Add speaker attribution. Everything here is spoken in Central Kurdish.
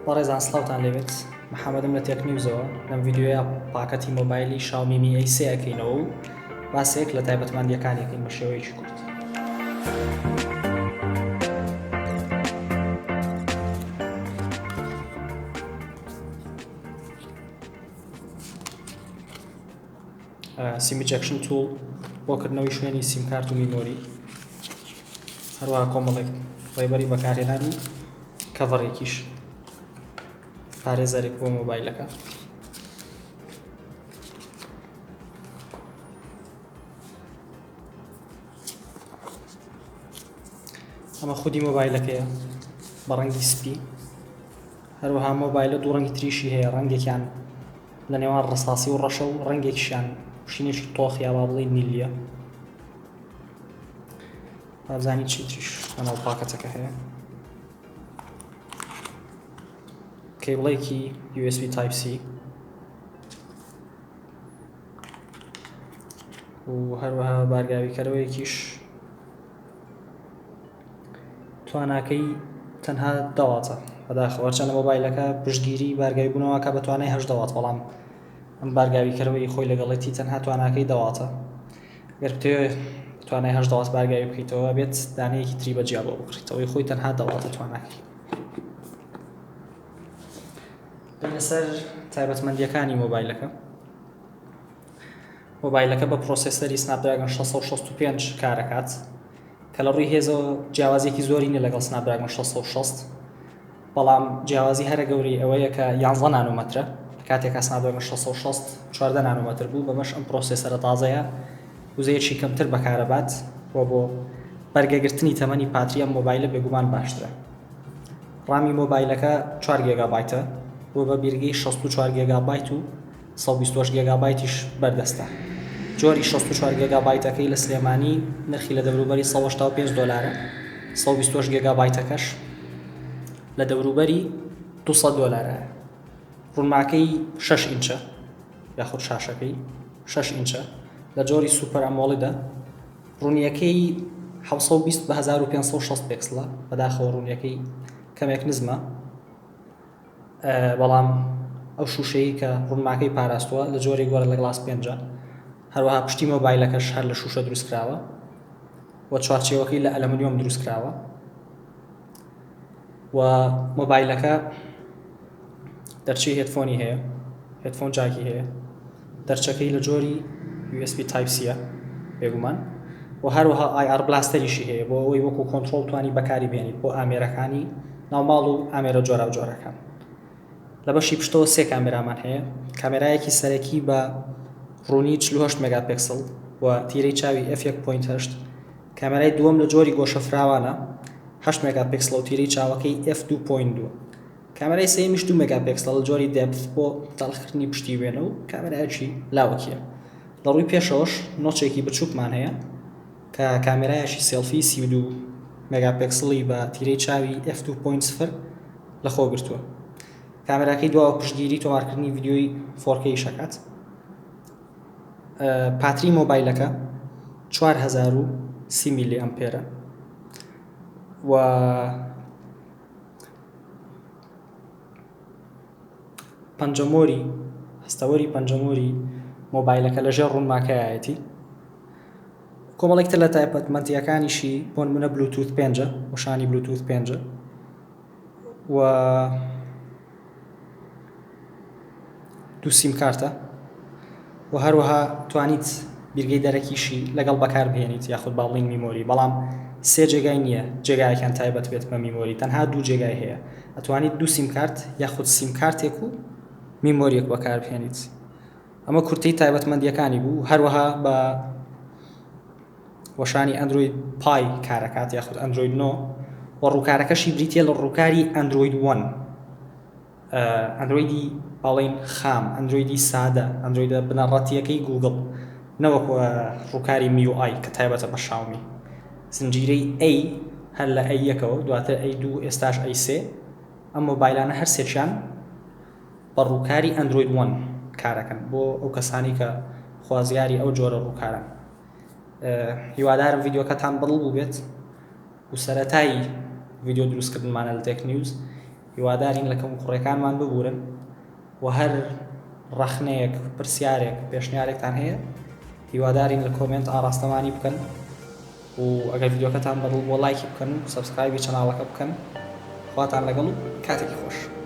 Speaker 1: بەڕێزان سڵاوتان لێبێت محەممەدم لە تێکنیوزەوە لەم ڤیددیۆیە پاکەتی مۆبایلی شاومی می ئەی سێ ئەەکەینەوە و باسێک لە تایبەتمەندیەکانێکین بە شێوەیەکی کورت. سیم ئیجەکشن توڵ بۆکردنەوەی شوێنی سیمکارت و میمۆری، هەروەها کۆمەڵێک ڕێبەری بەکارهێنان و کەڤەڕێکیش پارێزەرێک بۆ مۆبایلەکە. ئەمە خودی مۆبایلەکەیە بە ڕەنگی سپی، هەروەها مۆبایلە دوو ڕەنگی تریشی هەیە، ڕەنگێکیان لە نێوان ڕەساسی و ڕەشە و ڕەنگێکیشیان شینێکی تۆخ یا با بڵێ نیلیە. بابزانی چی تریش لەناو پاکەتەکە هەیە. کێبڵێکی USB Type C و هەروەها بارگاویکەرەوەیەکیش تواناکەی تەنها 10 واتە بەداخەوە، چەندە مۆبایلەکە پشتگیری بارگاوی بوونەوەکە بە توانای 8 وات، بەڵام ئەم بارگاویکەرەوەی خۆی لەگەڵێتی تەنها تواناکەی 10 واتە. گەر بتەوێت توانای 8 وات بارگاوی بکەیتەوە بێت دانەیەکی تری بەجیا بۆ بکڕیتەوەی خۆی تەنها 10 واتە تواناکەی. لەسەر تایبەتمەندیەکانی مۆبایلەکە بە پرۆسێسەری سناپدراگۆن 665 کارەکات کە لە ڕووی هێزەوە جیاوازێکی زۆری نیە لەگەڵ سناپدراگۆن 660، بەڵام جیاوازی هەرە گەورەی ئەوەیە کە 11 نانۆمەترە، کاتێکا سناپدراگۆن 660 14 نانۆمەتر بوو. بەمەش ئەم پرۆسێسەرە تازەیە وزەیەکی کەمتر بەکارەبات بۆ بەرگەگرتنی تەمەنی پاتری ئەم مۆبایلە بێگومان باشترە. ڕامی مۆبایلەکە 4 گیگابایتە بۆ بە بیرگەی 64 گیگابایت و 128 گیگابایتیش بەردەستە. جۆری 64 گیگابایتەکەی لە سلێمانی نرخی لە دەوروبەری 185 دۆلارە، 128 گیگابایتەکەش لە دەوروبەری 200 دۆلارە. ڕوونماکەی 6 ئینچە یاخود شاشەکەی 6 ئینچە لە جۆری سوپەر ئەمۆڵیدە. ڕوونیەکەی 720 بە 1560 پێکسلە، بەداخەوە ڕوونیەکەی کەمێک نزمە، بەڵام ئەو شوشەیە کە ڕوونماکەی پاراستووە لە جۆری گۆرە لە گلاس 5. هەروەها پشتی مۆبایلەکەش هەر لە شوشە دروستکراوە و چوارچێوەکەی لە ئەلەمونیۆم دروستکراوە و مۆبایلەکە دەرچی هێدفۆنی هەیە، هێدفۆن جاکی هەیە، دەرچەکەی لە جۆری USB Type C بێگومان و هەروەها IR بلاستەریشی هەیە بۆ ئەوەی وەکو کۆنتڕۆڵ توانی بەکاری بێنیت بۆ ئامێرەکانی ناوماڵ و ئامێرە جۆرا و جۆرەکان. لە بەشی پشتەوە 3 کامێرامان هەیە، کامێرایەکی سەرەکی بە ڕوونی 48 مێگاپیکسل و تیرەی چاوی f1.8، کامێرای دووەم لە جۆری گۆشەفراوانە 8 مێگاپیکسل و تیرەی چاوەکەی f2.2، کامێرای سێمیش 2 مێگاپیکسل لە جۆری دەپث بۆ تەڵخکردنی پشتی وێنە و کامێرایەکی لاوەکیە. لە ڕووی پێشەوەش نۆچێکی بچووکمان هەیە کە کامێرایەکی سێلفی 32 مێگاپیکسلی بە تیرەی چاوی f2.0 لەخۆ گرتووە. کامێراکەی دواوە پشتگیری تۆمارکردنی ڤیدیۆی 4K شەکات. پاتری مۆبایلەکە 4030 میلی ئەمپێرە و هەستەوەری پەنجەمۆری مۆبایلەکە لەژێر ڕوونماکەیەتی. کۆمەڵێکتر لە تایبەتمەندیەکانیشی بۆ نمونە بلوتوث 5 وشانی بلوتوث 5 و 2 سیمکارتە و هەروەها توانیت بیرگەی دەرەکیشی لەگەڵ بەکار بهێنیت یاخود باڵین میمۆری، بەڵام 3 جێگای نییە جێگایەکان تایبەت بێت بە میمۆری، تەنها 2 جێگای هەیە. ئەتوانیت 2 سیمکارت یاخود سیمکارتێک و میمۆریەک بەکار بهێنیت. ئەمە کورتەی تایبەتمەندیەکانی بوو. هەروەها بە وەشانی ئەندروید پای کارەکات یاخود ئەندروید 9 و ڕووکارەکەشی بریتە لە ڕووکاری ئەندروید 1، ئەندرویدی باڵین خام، ئەندرویدی سادە، ئەندرویدە بنەڕەتیەکەی گوگڵ، نەوەکو ڕووکاری MIUI کە تایبەتە بە شاومی. زنجیرەی A هەر لە A1ەوە دواتر A2 ئێستاش A3. ئەم مۆبایلانە هەر سێکیان بە ڕووکاری ئەندروید 1 کارەکەن بۆ ئەو کەسانی کە خوازیاری ئەو جۆرە ڕووکارن. هیوادارم ڤیدیۆکەتان بەدڵ بوو بێت و سەرەتایی ڤیدیۆ دروستکردنمانە لە تێک نیوز هیوادارین لە کەم کوڕەکانمان ببورن و هەر ڕەخنەیەک پرسیارێک پێشنیارێکتان هەیە هیوادارین لە کۆمنت ئاراستەمانی بکەن و ئەگەر ڤیدیۆکەتان بەدڵ بۆ لایکی بکەن و سەبسکرایبی چەناڵەکە بکەن خواتان لەگەڵ و کاتێکی خۆش